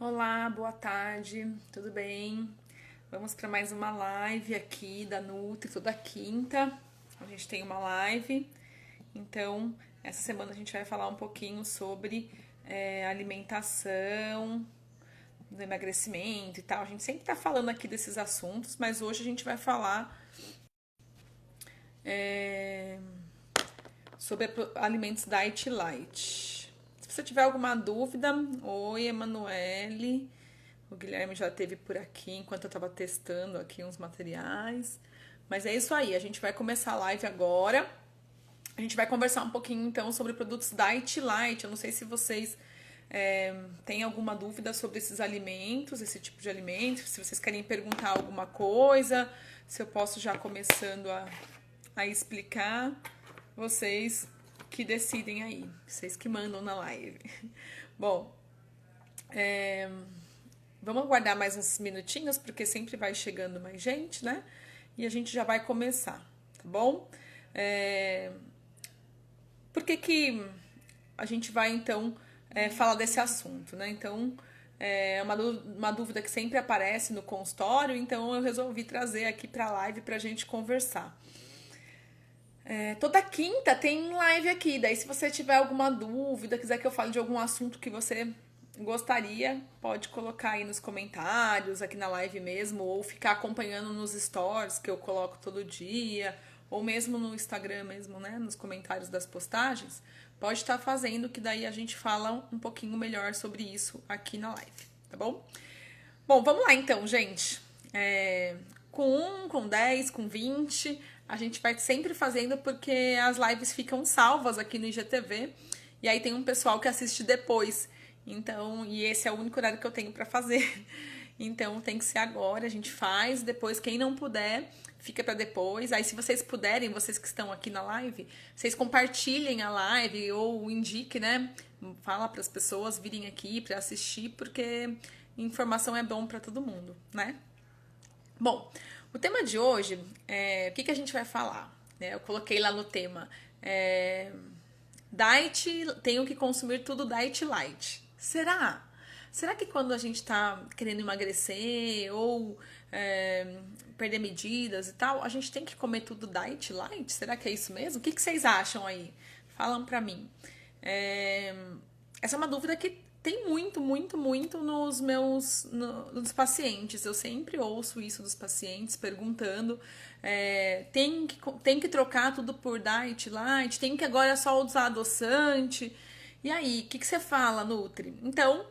Olá, boa tarde, tudo bem? Vamos para mais uma live aqui da Nutri, toda quinta. A gente tem uma live, então essa semana a gente vai falar um pouquinho sobre alimentação, do emagrecimento e tal. A gente sempre tá falando aqui desses assuntos, mas hoje a gente vai falar é, sobre alimentos Diet Light. Se você tiver alguma dúvida, oi, Emanuele. O Guilherme já esteve por aqui enquanto eu estava testando aqui uns materiais. Mas é isso aí, a gente vai começar a live agora. A gente vai conversar um pouquinho então sobre produtos Diet Light. Eu não sei se vocês têm alguma dúvida sobre esses alimentos, esse tipo de alimentos, se vocês querem perguntar alguma coisa, se eu posso já começando a explicar. Vocês que decidem aí, vocês que mandam na live. Bom, vamos aguardar mais uns minutinhos, porque sempre vai chegando mais gente, né? E a gente já vai começar, tá bom? Por que a gente vai, então, falar desse assunto, né? Então, é uma dúvida que sempre aparece no consultório, então eu resolvi trazer aqui para a live para a gente conversar. Toda quinta tem live aqui, daí se você tiver alguma dúvida, quiser que eu fale de algum assunto que você gostaria, pode colocar aí nos comentários, aqui na live mesmo, ou ficar acompanhando nos stories que eu coloco todo dia, ou mesmo no Instagram mesmo, né, nos comentários das postagens, pode estar fazendo que daí a gente fala um pouquinho melhor sobre isso aqui na live, tá bom? Bom, vamos lá então, gente. Com 1, com 10, com 20, a gente vai sempre fazendo porque as lives ficam salvas aqui no IGTV e aí tem um pessoal que assiste depois. Então, e esse é o único horário que eu tenho para fazer. Então, tem que ser agora, a gente faz, depois quem não puder, fica para depois. Aí, se vocês puderem, vocês que estão aqui na live, vocês compartilhem a live ou indiquem, né? Fala para as pessoas virem aqui para assistir, porque informação é bom para todo mundo, né? Bom, o tema de hoje, o que a gente vai falar? Eu coloquei lá no tema, diet, tenho que consumir tudo diet light. Será? Será que quando a gente tá querendo emagrecer ou perder medidas e tal, a gente tem que comer tudo diet light? Será que é isso mesmo? O que vocês acham aí? Falam pra mim. Essa é uma dúvida que tem muito nos pacientes. Eu sempre ouço isso dos pacientes perguntando: tem que trocar tudo por diet light? Tem que agora só usar adoçante? E aí, o que você fala, Nutri? Então,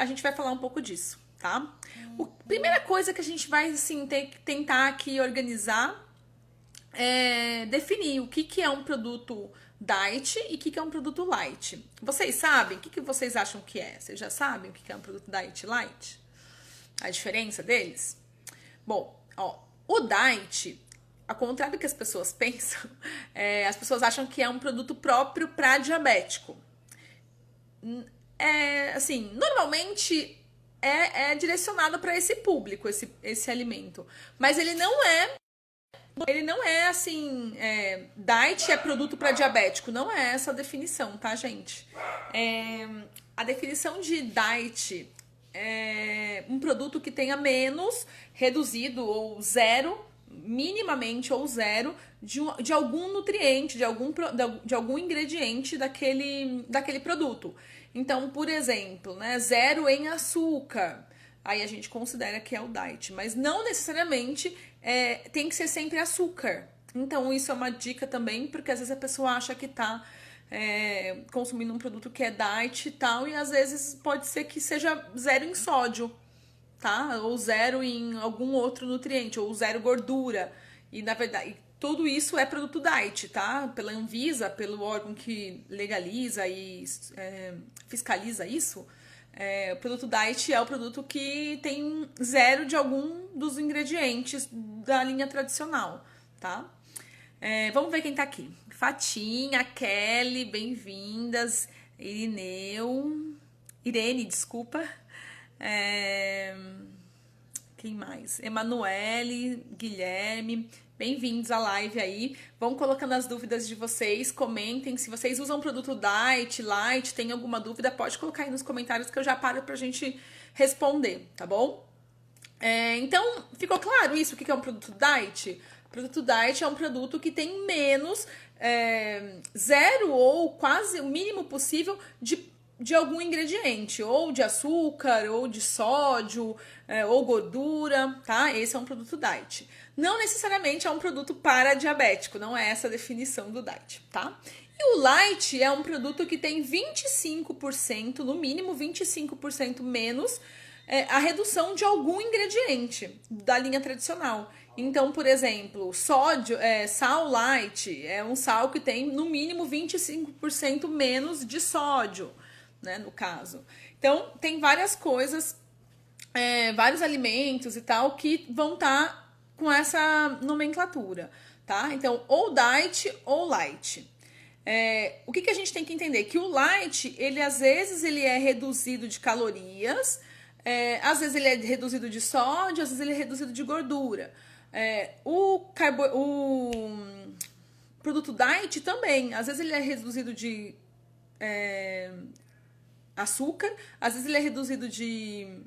a gente vai falar um pouco disso, tá? Primeira coisa que a gente vai assim, ter que tentar aqui organizar definir o que é um produto diet e o que é um produto light. Vocês sabem? O que vocês acham que é? Vocês já sabem o que é um produto diet e light? A diferença deles? Bom, ó, o diet, ao contrário do que as pessoas pensam, as pessoas acham que é um produto próprio para diabético. Assim, normalmente é direcionado para esse público, esse alimento. Mas ele não é assim, diet é produto para diabético, não é essa a definição, tá, gente? A definição de diet é um produto que tenha menos, reduzido ou zero, minimamente ou zero, de algum nutriente, de algum ingrediente daquele produto. Então, por exemplo, né, zero em açúcar. Aí a gente considera que é o diet, mas não necessariamente tem que ser sempre açúcar. Então isso é uma dica também, porque às vezes a pessoa acha que tá consumindo um produto que é diet e tal, e às vezes pode ser que seja zero em sódio, tá? Ou zero em algum outro nutriente, ou zero gordura. E na verdade, tudo isso é produto diet, tá? Pela Anvisa, pelo órgão que legaliza e fiscaliza isso. O produto diet é o produto que tem zero de algum dos ingredientes da linha tradicional, tá? Vamos ver quem tá aqui. Fatinha, Kelly, bem-vindas. Irene, desculpa. Quem mais? Emanuele, Guilherme, bem-vindos à live aí. Vão colocando as dúvidas de vocês, comentem. Se vocês usam produto diet, light, tem alguma dúvida, pode colocar aí nos comentários que eu já paro pra gente responder, tá bom? Então, ficou claro isso? O que é um produto diet? O produto diet é um produto que tem menos, zero ou quase o mínimo possível de algum ingrediente, ou de açúcar, ou de sódio, ou gordura, tá? Esse é um produto diet. Não necessariamente é um produto para diabético, não é essa a definição do diet, tá? E o light é um produto que tem 25%, no mínimo 25% menos a redução de algum ingrediente da linha tradicional. Então, por exemplo, sódio, sal light é um sal que tem no mínimo 25% menos de sódio, né, no caso. Então, tem várias coisas, vários alimentos e tal que vão estar com essa nomenclatura, tá? Então, ou diet ou light. O que a gente tem que entender? Que o light, ele às vezes ele é reduzido de calorias, às vezes ele é reduzido de sódio, às vezes ele é reduzido de gordura. O produto diet também, às vezes ele é reduzido de açúcar, às vezes ele é reduzido de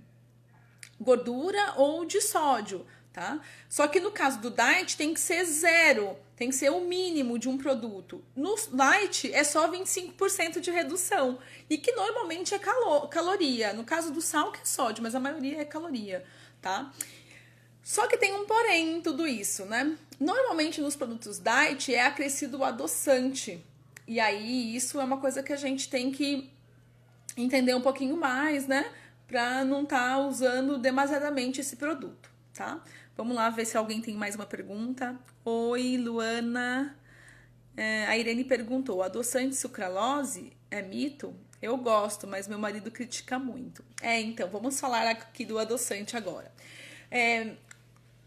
gordura ou de sódio, tá? Só que no caso do diet tem que ser zero, tem que ser o mínimo de um produto. No light é só 25% de redução, e que normalmente é caloria. No caso do sal que é sódio, mas a maioria é caloria, tá? Só que tem um porém em tudo isso, né? Normalmente nos produtos diet é acrescido o adoçante. E aí isso é uma coisa que a gente tem que entender um pouquinho mais, né? Pra não estar usando demasiadamente esse produto, tá? Vamos lá ver se alguém tem mais uma pergunta. Oi, Luana. A Irene perguntou, adoçante sucralose é mito? Eu gosto, mas meu marido critica muito. Então, vamos falar aqui do adoçante agora.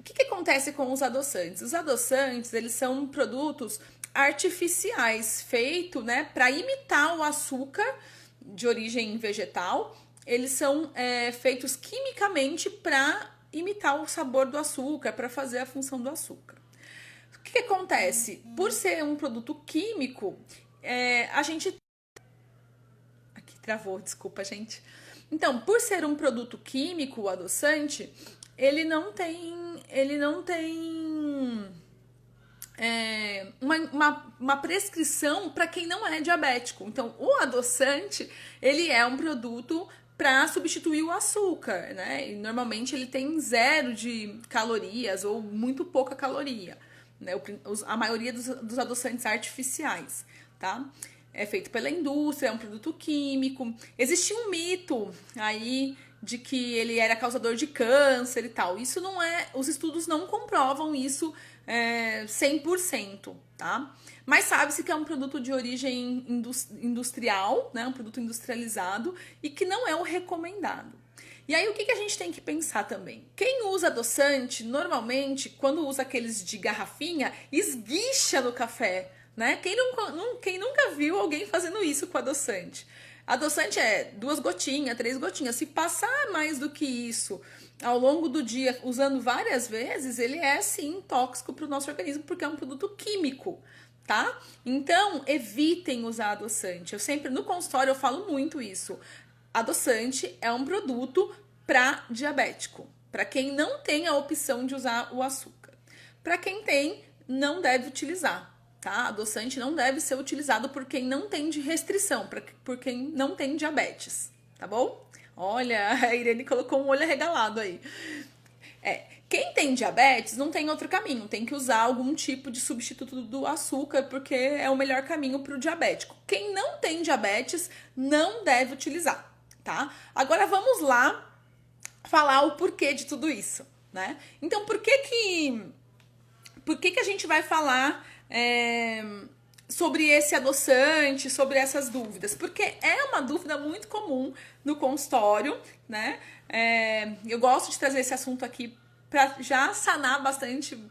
O que acontece com os adoçantes? Os adoçantes, eles são produtos artificiais, feitos, né, para imitar o açúcar de origem vegetal. Eles são feitos quimicamente para imitar o sabor do açúcar, para fazer a função do açúcar. O que acontece? Por ser um produto químico, a gente... Aqui travou, desculpa, gente. Então, por ser um produto químico, o adoçante, ele não tem uma prescrição para quem não é diabético. Então, o adoçante, ele é um produto para substituir o açúcar, né? E normalmente ele tem zero de calorias ou muito pouca caloria, né? A maioria dos adoçantes artificiais, tá? É feito pela indústria, é um produto químico. Existe um mito aí de que ele era causador de câncer e tal. Isso não é... Os estudos não comprovam isso 100%, tá? Mas sabe-se que é um produto de origem industrial, né? Um produto industrializado e que não é o recomendado. E aí, o que a gente tem que pensar também? Quem usa adoçante, normalmente, quando usa aqueles de garrafinha, esguicha no café, né? Quem nunca viu alguém fazendo isso com adoçante? Adoçante é 2 gotinhas, 3 gotinhas. Se passar mais do que isso ao longo do dia, usando várias vezes, ele é, sim, tóxico para o nosso organismo, porque é um produto químico, tá? Então, evitem usar adoçante. Eu sempre, no consultório, eu falo muito isso. Adoçante é um produto para diabético, para quem não tem a opção de usar o açúcar. Para quem tem, não deve utilizar, tá? Adoçante não deve ser utilizado por quem não tem de restrição, por quem não tem diabetes, tá bom? Olha, a Irene colocou um olho arregalado aí. Quem tem diabetes não tem outro caminho, tem que usar algum tipo de substituto do açúcar, porque é o melhor caminho para o diabético. Quem não tem diabetes não deve utilizar, tá? Agora vamos lá falar o porquê de tudo isso, né? Então, por que a gente vai falar sobre esse adoçante, sobre essas dúvidas? Porque é uma dúvida muito comum no consultório, né? Eu gosto de trazer esse assunto aqui para já sanar bastante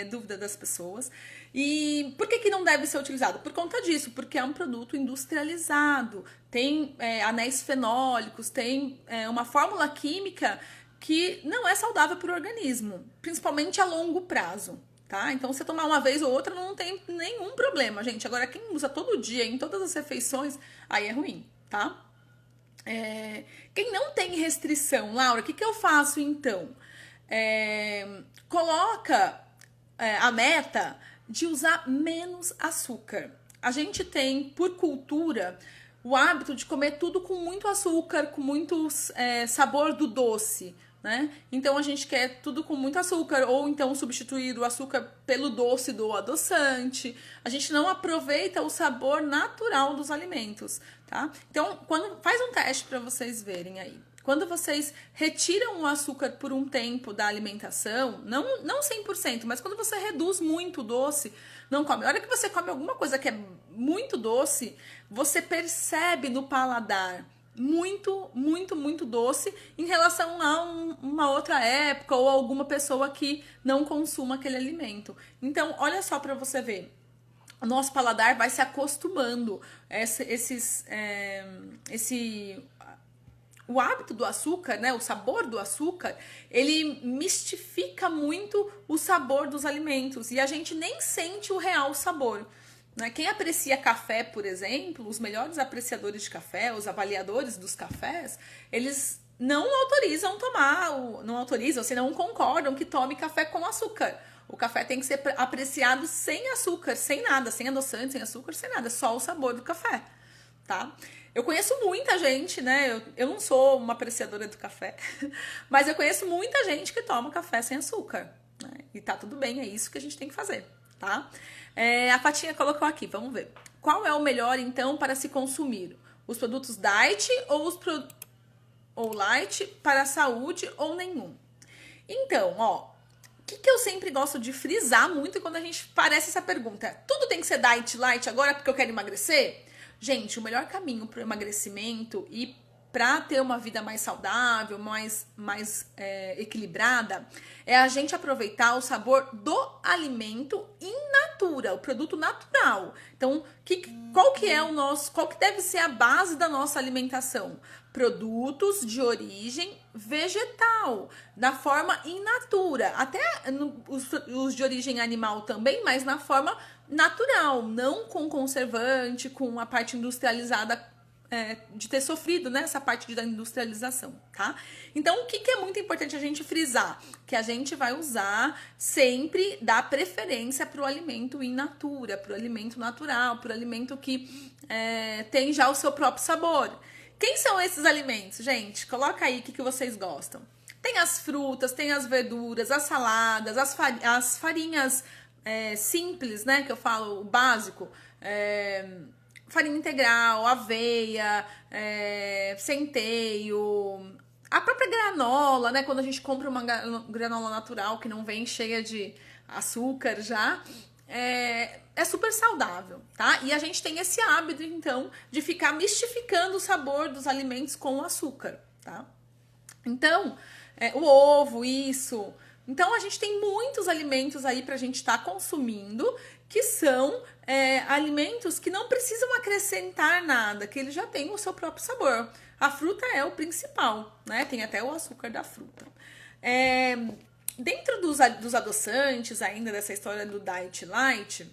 dúvida das pessoas. E por que não deve ser utilizado? Por conta disso, porque é um produto industrializado, tem anéis fenólicos, tem uma fórmula química que não é saudável para o organismo, principalmente a longo prazo, tá? Então, você tomar uma vez ou outra não tem nenhum problema, gente. Agora, quem usa todo dia, em todas as refeições, aí é ruim, tá? Quem não tem restrição, Laura, o que eu faço então? Coloca a meta de usar menos açúcar. A gente tem, por cultura, o hábito de comer tudo com muito açúcar, com muito sabor do doce, né? Então a gente quer tudo com muito açúcar, ou então substituir o açúcar pelo doce do adoçante. A gente não aproveita o sabor natural dos alimentos, tá? Então, faz um teste para vocês verem aí. Quando vocês retiram o açúcar por um tempo da alimentação, não 100%, mas quando você reduz muito o doce, não come. A hora que você come alguma coisa que é muito doce, você percebe no paladar muito, muito, muito doce em relação a uma outra época ou alguma pessoa que não consuma aquele alimento. Então, olha só para você ver. O nosso paladar vai se acostumando o hábito do açúcar, né, o sabor do açúcar, ele mistifica muito o sabor dos alimentos e a gente nem sente o real sabor. Né? Quem aprecia café, por exemplo, os melhores apreciadores de café, os avaliadores dos cafés, eles não autorizam não autorizam, ou seja, não concordam que tome café com açúcar. O café tem que ser apreciado sem açúcar, sem nada, sem adoçante, sem açúcar, sem nada, só o sabor do café, tá? Eu conheço muita gente, né? Eu não sou uma apreciadora do café, mas eu conheço muita gente que toma café sem açúcar. Né? E tá tudo bem, é isso que a gente tem que fazer, tá? A Fatinha colocou aqui, vamos ver. Qual é o melhor, então, para se consumir? Os produtos diet ou light para a saúde ou nenhum? Então, ó, o que eu sempre gosto de frisar muito quando a gente parece essa pergunta? Tudo tem que ser diet light agora porque eu quero emagrecer? Gente, o melhor caminho para o emagrecimento e para ter uma vida mais saudável, mais equilibrada, é a gente aproveitar o sabor do alimento in natura, o produto natural. Então, qual que deve ser a base da nossa alimentação? Produtos de origem vegetal, da forma in natura, até os de origem animal também, mas na forma natural, não com conservante, com a parte industrializada de ter sofrido, né, essa parte da industrialização, tá? Então, o que é muito importante a gente frisar? Que a gente vai usar sempre, dar preferência para o alimento in natura, para o alimento natural, para o alimento que tem já o seu próprio sabor. Quem são esses alimentos, gente? Coloca aí o que vocês gostam. Tem as frutas, tem as verduras, as saladas, as farinhas simples, né, que eu falo, o básico, farinha integral, aveia, centeio, a própria granola, né? Quando a gente compra uma granola natural que não vem cheia de açúcar já, é super saudável, tá? E a gente tem esse hábito, então, de ficar mistificando o sabor dos alimentos com o açúcar, tá? Então, o ovo, isso. Então, a gente tem muitos alimentos aí pra gente estar consumindo que são alimentos que não precisam acrescentar nada, que eles já têm o seu próprio sabor. A fruta é o principal, né? Tem até o açúcar da fruta. Dentro dos adoçantes, ainda dessa história do diet light,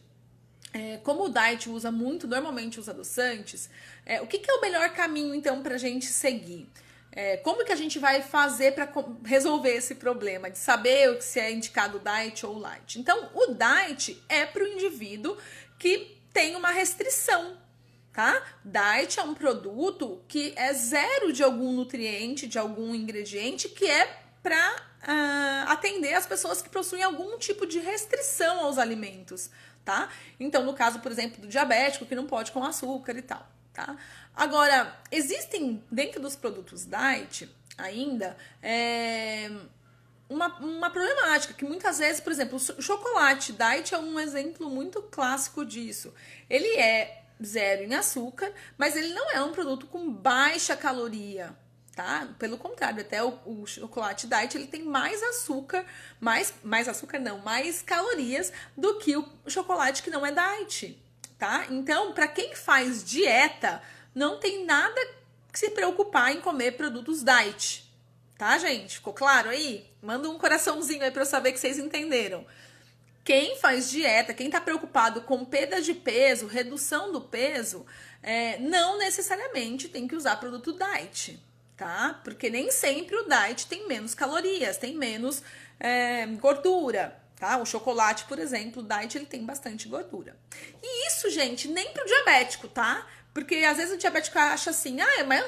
como o diet usa muito, normalmente os adoçantes, o que é o melhor caminho, então, pra gente seguir? Como que a gente vai fazer para resolver esse problema de saber se é indicado diet ou light? Então, o diet é para o indivíduo que tem uma restrição, tá? Diet é um produto que é zero de algum nutriente, de algum ingrediente, que é para atender as pessoas que possuem algum tipo de restrição aos alimentos, tá? Então, no caso, por exemplo, do diabético, que não pode com açúcar e tal, tá? Agora, existem dentro dos produtos diet ainda uma problemática, que muitas vezes, por exemplo, o chocolate diet é um exemplo muito clássico disso. Ele é zero em açúcar, mas ele não é um produto com baixa caloria, tá? Pelo contrário, até o chocolate diet, ele tem mais açúcar, mais açúcar não, mais calorias do que o chocolate que não é diet, tá? Então, para quem faz dieta, não tem nada que se preocupar em comer produtos diet, tá, gente? Ficou claro aí? Manda um coraçãozinho aí pra eu saber que vocês entenderam. Quem faz dieta, quem tá preocupado com perda de peso, redução do peso, não necessariamente tem que usar produto diet, tá? Porque nem sempre o diet tem menos calorias, tem menos gordura, tá? O chocolate, por exemplo, o diet ele tem bastante gordura. E isso, gente, nem pro diabético, tá? Porque às vezes o diabético acha assim,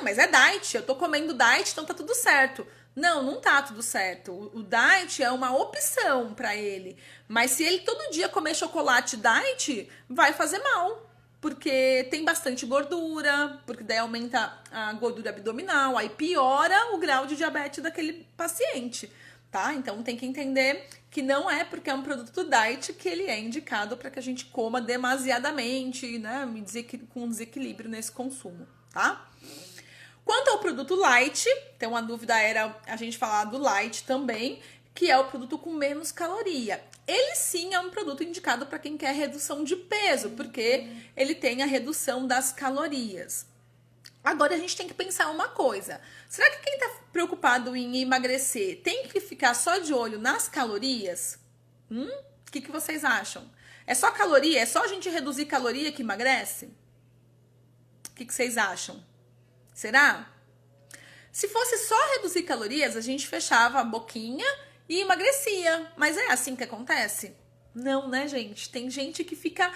mas é diet, eu tô comendo diet, então tá tudo certo. Não, não tá tudo certo. O diet é uma opção para ele. Mas se ele todo dia comer chocolate diet, vai fazer mal. Porque tem bastante gordura, porque daí aumenta a gordura abdominal, aí piora o grau de diabetes daquele paciente, tá? Então tem que entender que não é porque é um produto diet que ele é indicado para que a gente coma demasiadamente, né? Com desequilíbrio nesse consumo, tá? Quanto ao produto light, então a dúvida era a gente falar do light também, que é o produto com menos caloria. Ele sim é um produto indicado para quem quer redução de peso, porque ele tem a redução das calorias. Agora a gente tem que pensar uma coisa. Será que quem está preocupado em emagrecer tem que ficar só de olho nas calorias? O que vocês acham? É só caloria? É só a gente reduzir caloria que emagrece? O que vocês acham? Será? Se fosse só reduzir calorias, a gente fechava a boquinha e emagrecia. Mas é assim que acontece? Não, né, gente? Tem gente que fica,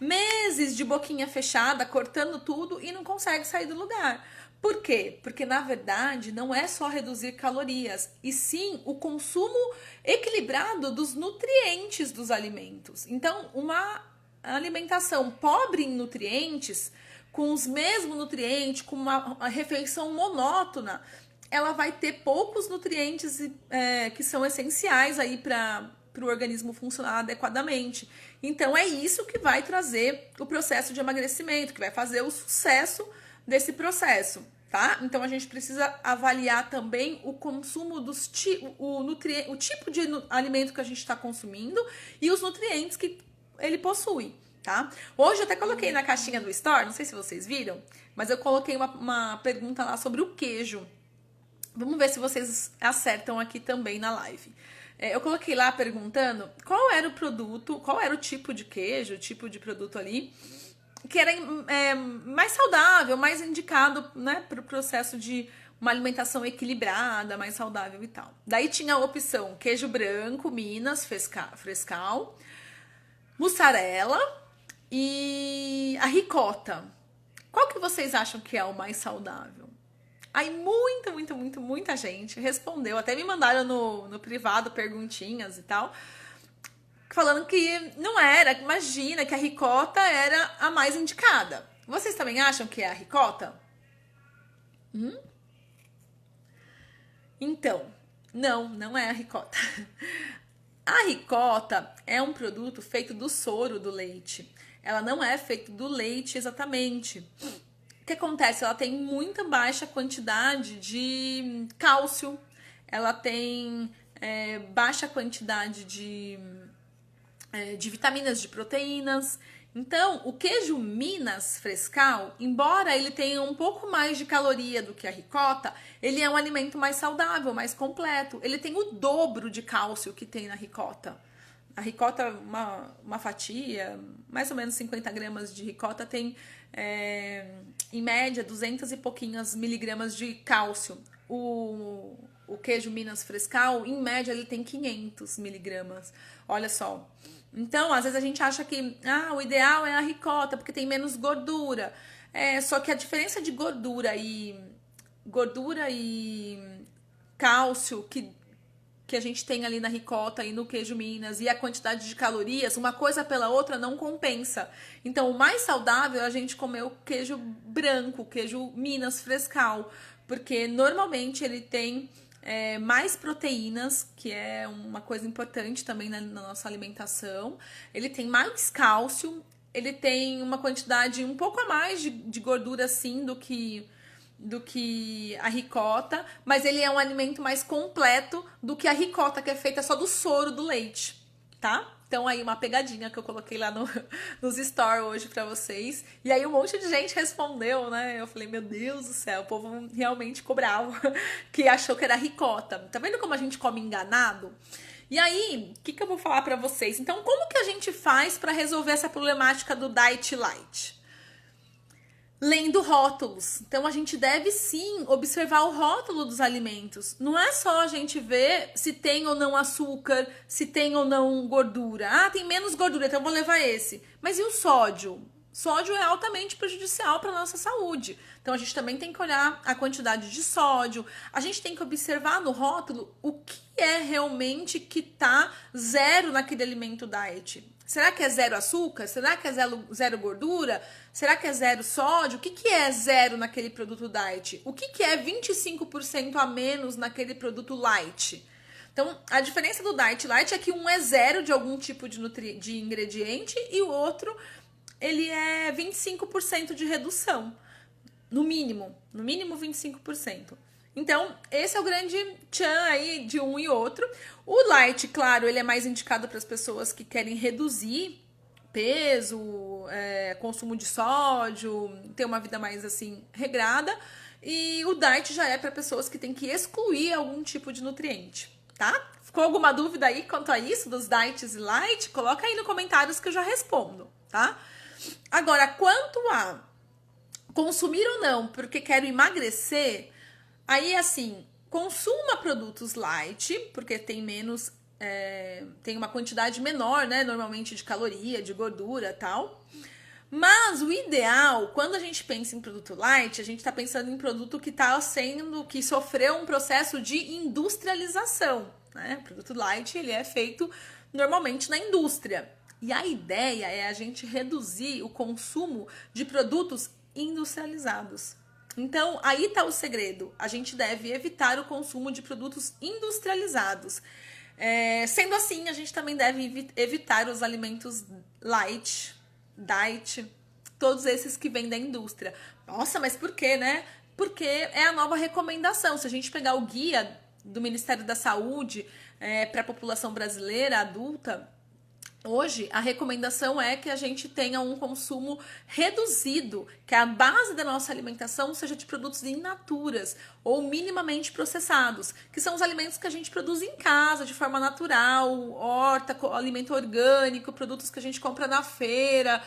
meses de boquinha fechada, cortando tudo e não consegue sair do lugar. Por quê? Porque, na verdade, não é só reduzir calorias, e sim o consumo equilibrado dos nutrientes dos alimentos. Então, uma alimentação pobre em nutrientes, com os mesmos nutrientes, com uma refeição monótona, ela vai ter poucos nutrientes que são essenciais aí para o organismo funcionar adequadamente. Então é isso que vai trazer o processo de emagrecimento, que vai fazer o sucesso desse processo, tá? Então a gente precisa avaliar também o consumo o tipo de alimento que a gente está consumindo e os nutrientes que ele possui. Tá? Hoje eu até coloquei na caixinha do Store, não sei se vocês viram, mas eu coloquei uma pergunta lá sobre o queijo. Vamos ver se vocês acertam aqui também na live. Eu coloquei lá perguntando qual era o produto, qual era o tipo de queijo, o tipo de produto ali, que era mais saudável, mais indicado, né, para o processo de uma alimentação equilibrada, mais saudável e tal. Daí tinha a opção queijo branco, Minas, Frescal, mussarela e a ricota. Qual que vocês acham que é o mais saudável? Aí muita gente respondeu. Até me mandaram no privado perguntinhas e tal. Falando que não era. Imagina que a ricota era a mais indicada. Vocês também acham que é a ricota? Então, não é a ricota. A ricota é um produto feito do soro do leite. Ela não é feita do leite exatamente. O que acontece? Ela tem muita baixa quantidade de cálcio. Ela tem baixa quantidade de vitaminas, de proteínas. Então, o queijo Minas Frescal, embora ele tenha um pouco mais de caloria do que a ricota, ele é um alimento mais saudável, mais completo. Ele tem o dobro de cálcio que tem na ricota. A ricota, uma fatia, mais ou menos 50 gramas de ricota, tem, em média, 200 e pouquinhos miligramas de cálcio. O queijo Minas Frescal, em média, ele tem 500 miligramas. Olha só. Então, às vezes a gente acha que o ideal é a ricota, porque tem menos gordura. Só que a diferença de gordura e cálcio que a gente tem ali na ricota e no queijo Minas e a quantidade de calorias, uma coisa pela outra não compensa. Então, o mais saudável é a gente comer o queijo branco, o queijo Minas Frescal, porque normalmente ele tem mais proteínas, que é uma coisa importante também na nossa alimentação. Ele tem mais cálcio, ele tem uma quantidade um pouco a mais de gordura, sim, do que a ricota, mas ele é um alimento mais completo do que a ricota, que é feita só do soro do leite, tá? Então aí uma pegadinha que eu coloquei lá nos stories hoje pra vocês. E aí um monte de gente respondeu, né? Eu falei, meu Deus do céu, o povo realmente ficou bravo, que achou que era ricota. Tá vendo como a gente come enganado? E aí, o que eu vou falar para vocês? Então, como que a gente faz para resolver essa problemática do diet light? Lendo rótulos. Então, a gente deve sim observar o rótulo dos alimentos. Não é só a gente ver se tem ou não açúcar, se tem ou não gordura. Ah, tem menos gordura, então eu vou levar esse. Mas e o sódio? Sódio é altamente prejudicial para a nossa saúde. Então, a gente também tem que olhar a quantidade de sódio. A gente tem que observar no rótulo o que é realmente que tá zero naquele alimento diet. Será que é zero açúcar? Será que é zero gordura? Será que é zero sódio? O que é zero naquele produto diet? O que é 25% a menos naquele produto light? Então, a diferença do diet light é que um é zero de algum tipo de ingrediente e o outro, ele é 25% de redução. No mínimo 25%. Então, esse é o grande tchan aí de um e outro. O light, claro, ele é mais indicado para as pessoas que querem reduzir peso, consumo de sódio, ter uma vida mais assim regrada. E o diet já é para pessoas que têm que excluir algum tipo de nutriente, tá? Ficou alguma dúvida aí quanto a isso, dos diets e light? Coloca aí nos comentários que eu já respondo, tá? Agora, quanto a consumir ou não, porque quero emagrecer, aí assim, consuma produtos light, porque tem menos, tem uma quantidade menor, né, normalmente de caloria, de gordura e tal. Mas o ideal, quando a gente pensa em produto light, a gente está pensando em produto que sofreu um processo de industrialização, né? O produto light, ele é feito normalmente na indústria. E a ideia é a gente reduzir o consumo de produtos industrializados. Então, aí está o segredo. A gente deve evitar o consumo de produtos industrializados. Sendo assim, a gente também deve evitar os alimentos light, diet, todos esses que vêm da indústria. Nossa, mas por quê, né? Porque é a nova recomendação. Se a gente pegar o guia do Ministério da Saúde para a população brasileira adulta, hoje, a recomendação é que a gente tenha um consumo reduzido, que a base da nossa alimentação seja de produtos in naturas ou minimamente processados, que são os alimentos que a gente produz em casa, de forma natural, horta, alimento orgânico, produtos que a gente compra na feira,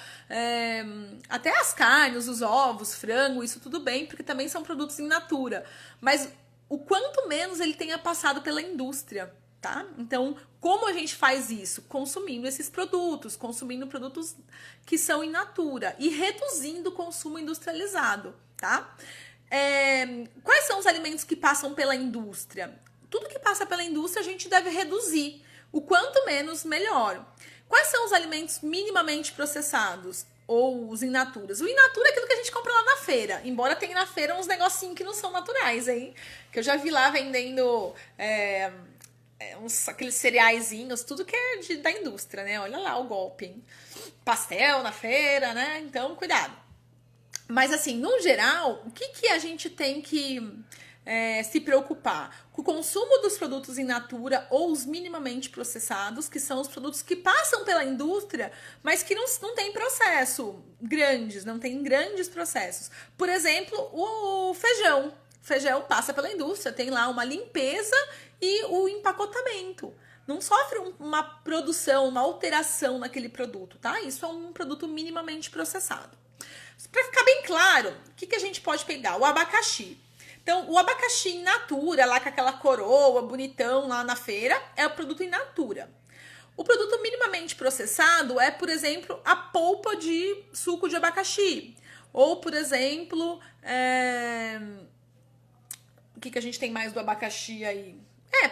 até as carnes, os ovos, frango, isso tudo bem, porque também são produtos in natura. Mas o quanto menos ele tenha passado pela indústria. Tá? Então, como a gente faz isso? Consumindo esses produtos, consumindo produtos que são in natura e reduzindo o consumo industrializado, tá? Quais são os alimentos que passam pela indústria? Tudo que passa pela indústria a gente deve reduzir. O quanto menos, melhor. Quais são os alimentos minimamente processados? Ou os in naturas? O in natura é aquilo que a gente compra lá na feira. Embora tenha na feira uns negocinhos que não são naturais, hein? Que eu já vi lá vendendo... aqueles cereaizinhos, tudo que é da indústria, né? Olha lá o golpe, hein? Pastel na feira, né? Então, cuidado. Mas, assim, no geral, o que a gente tem que se preocupar? Com o consumo dos produtos in natura ou os minimamente processados, que são os produtos que passam pela indústria, mas que não tem processo grandes, não tem grandes processos. Por exemplo, o feijão. Feijão passa pela indústria, tem lá uma limpeza e o empacotamento. Não sofre uma produção, uma alteração naquele produto, tá? Isso é um produto minimamente processado. Para ficar bem claro, o que a gente pode pegar? O abacaxi. Então, o abacaxi in natura, lá com aquela coroa, bonitão lá na feira, é o produto in natura. O produto minimamente processado é, por exemplo, a polpa de suco de abacaxi. Ou, por exemplo... O que a gente tem mais do abacaxi aí?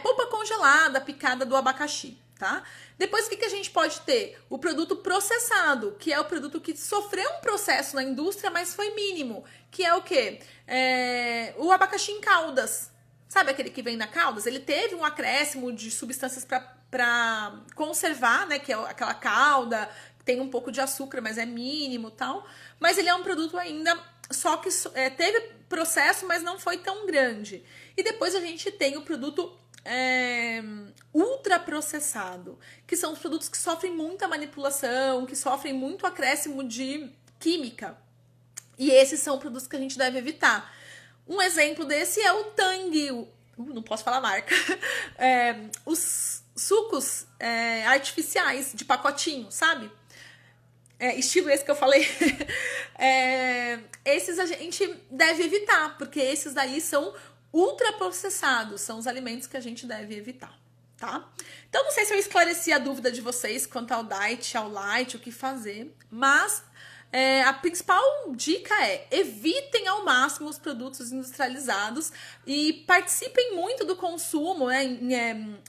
Polpa congelada, picada do abacaxi, tá? Depois, o que a gente pode ter? O produto processado, que é o produto que sofreu um processo na indústria, mas foi mínimo. Que é o quê? O abacaxi em caldas. Sabe aquele que vem na caldas? Ele teve um acréscimo de substâncias para conservar, né? Que é aquela calda, tem um pouco de açúcar, mas é mínimo e tal. Mas ele é um produto ainda... Só que teve processo, mas não foi tão grande. E depois a gente tem o produto ultraprocessado, que são os produtos que sofrem muita manipulação, que sofrem muito acréscimo de química. E esses são produtos que a gente deve evitar. Um exemplo desse é o Tang. Não posso falar a marca. sucos artificiais de pacotinho, sabe? Estilo esse que eu falei. Esses a gente deve evitar, porque esses daí são ultraprocessados, são os alimentos que a gente deve evitar, tá? Então, não sei se eu esclareci a dúvida de vocês quanto ao diet, ao light, o que fazer, mas a principal dica é: evitem ao máximo os produtos industrializados e participem muito do consumo,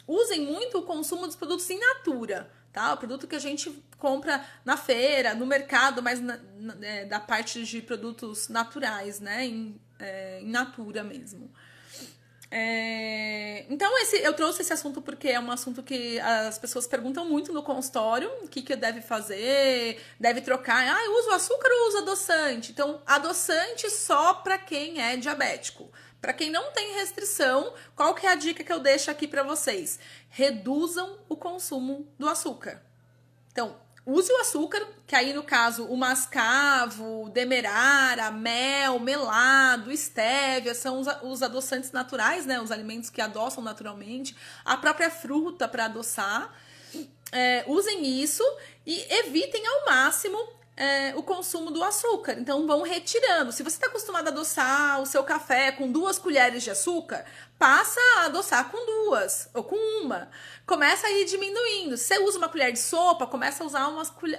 usem muito o consumo dos produtos in natura, tá? O produto que a gente compra na feira, no mercado, mas da parte de produtos naturais, né? In natura mesmo. Então, eu trouxe esse assunto porque é um assunto que as pessoas perguntam muito no consultório: o que deve fazer, deve trocar. Eu uso açúcar ou uso adoçante? Então, adoçante só para quem é diabético. Para quem não tem restrição, qual que é a dica que eu deixo aqui para vocês? Reduzam o consumo do açúcar. Então, use o açúcar, que aí no caso o mascavo, demerara, mel, melado, estévia, são os adoçantes naturais, né? Os alimentos que adoçam naturalmente. A própria fruta para adoçar. Usem isso e evitem ao máximo o consumo do açúcar. Então vão retirando. Se você está acostumado a adoçar o seu café com 2 colheres de açúcar, passa a adoçar com 2 ou com 1. Começa a ir diminuindo. Se você usa uma colher de sopa, começa a usar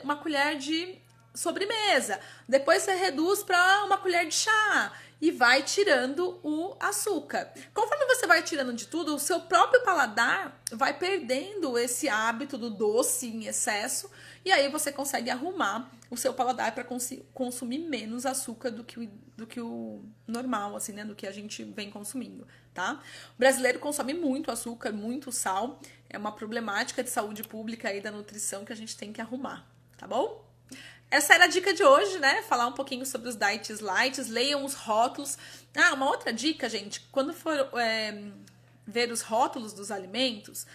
uma colher de sobremesa. Depois você reduz para uma colher de chá e vai tirando o açúcar. Conforme você vai tirando de tudo, o seu próprio paladar vai perdendo esse hábito do doce em excesso, e aí você consegue arrumar o seu paladar para consumir menos açúcar do que o normal, assim, né? Do que a gente vem consumindo, tá? O brasileiro consome muito açúcar, muito sal. É uma problemática de saúde pública aí da nutrição que a gente tem que arrumar, tá bom? Essa era a dica de hoje, né? Falar um pouquinho sobre os diets lights, leiam os rótulos. Uma outra dica, gente: quando for ver os rótulos dos alimentos,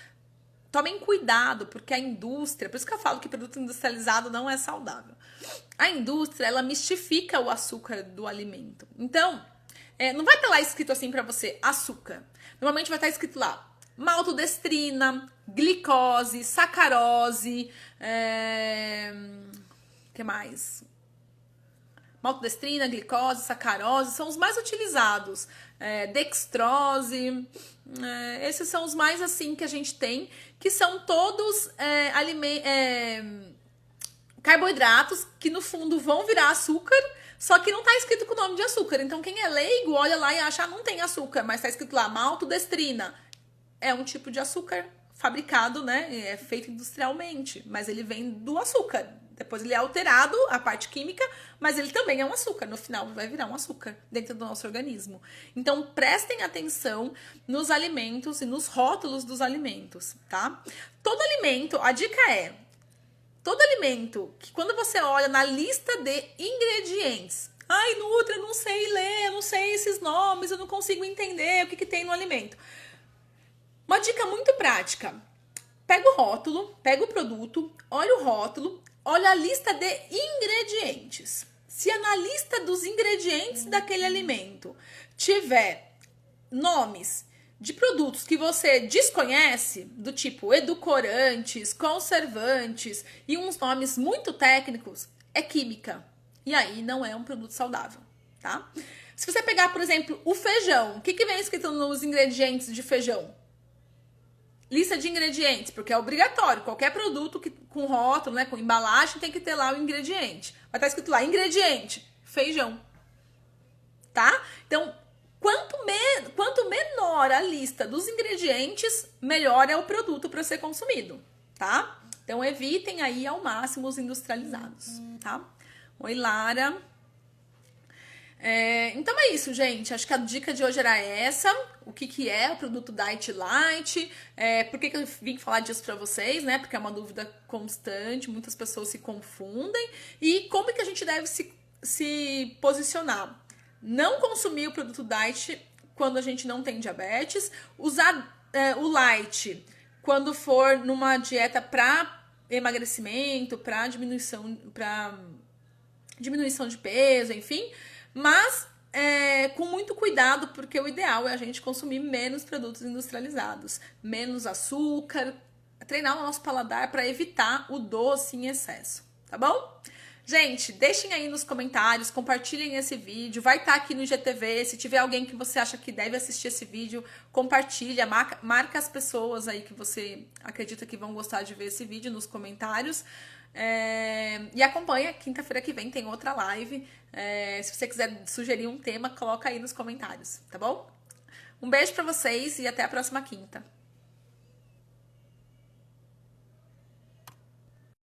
tomem cuidado, porque a indústria, por isso que eu falo que produto industrializado não é saudável. A indústria, ela mistifica o açúcar do alimento. Então, não vai estar lá escrito assim pra você, açúcar. Normalmente vai estar escrito lá: maltodestrina, glicose, sacarose, que mais? Maltodestrina, glicose, sacarose são os mais utilizados. Dextrose, esses são os mais assim que a gente tem, que são todos carboidratos que no fundo vão virar açúcar, só que não tá escrito com o nome de açúcar. Então quem é leigo olha lá e acha: não tem açúcar, mas tá escrito lá maltodestrina. É um tipo de açúcar fabricado, né? É feito industrialmente, mas ele vem do açúcar. Depois ele é alterado, a parte química, mas ele também é um açúcar. No final vai virar um açúcar dentro do nosso organismo. Então prestem atenção nos alimentos e nos rótulos dos alimentos, tá? Todo alimento, a dica é: todo alimento que quando você olha na lista de ingredientes, Nutra, eu não sei ler, eu não sei esses nomes, eu não consigo entender o que tem no alimento. Uma dica muito prática: pega o rótulo, pega o produto, olha o rótulo, olha a lista de ingredientes. Se na lista dos ingredientes daquele alimento tiver nomes de produtos que você desconhece, do tipo edulcorantes, conservantes e uns nomes muito técnicos, é química. E aí não é um produto saudável, tá? Se você pegar, por exemplo, o feijão, o que vem escrito nos ingredientes de feijão? Lista de ingredientes, porque é obrigatório. Qualquer produto com rótulo, né, com embalagem, tem que ter lá o ingrediente. Vai estar escrito lá: ingrediente, feijão. Tá? Então, quanto menor a lista dos ingredientes, melhor é o produto para ser consumido, tá? Então, evitem aí ao máximo os industrializados, tá? Oi, Lara. Então é isso, gente. Acho que a dica de hoje era essa. O que é o produto Diet Light? Por que eu vim falar disso pra vocês, né? Porque é uma dúvida constante, muitas pessoas se confundem. E como que a gente deve se posicionar? Não consumir o produto Diet quando a gente não tem diabetes. Usar o Light quando for numa dieta para emagrecimento, para diminuição de peso, enfim. Mas com muito cuidado, porque o ideal é a gente consumir menos produtos industrializados, menos açúcar, treinar o nosso paladar para evitar o doce em excesso, tá bom? Gente, deixem aí nos comentários, compartilhem esse vídeo, vai estar aqui no IGTV, se tiver alguém que você acha que deve assistir esse vídeo, compartilha, marca as pessoas aí que você acredita que vão gostar de ver esse vídeo nos comentários. E acompanha, quinta-feira que vem tem outra live. Se você quiser sugerir um tema, coloca aí nos comentários, tá bom? Um beijo pra vocês e até a próxima quinta.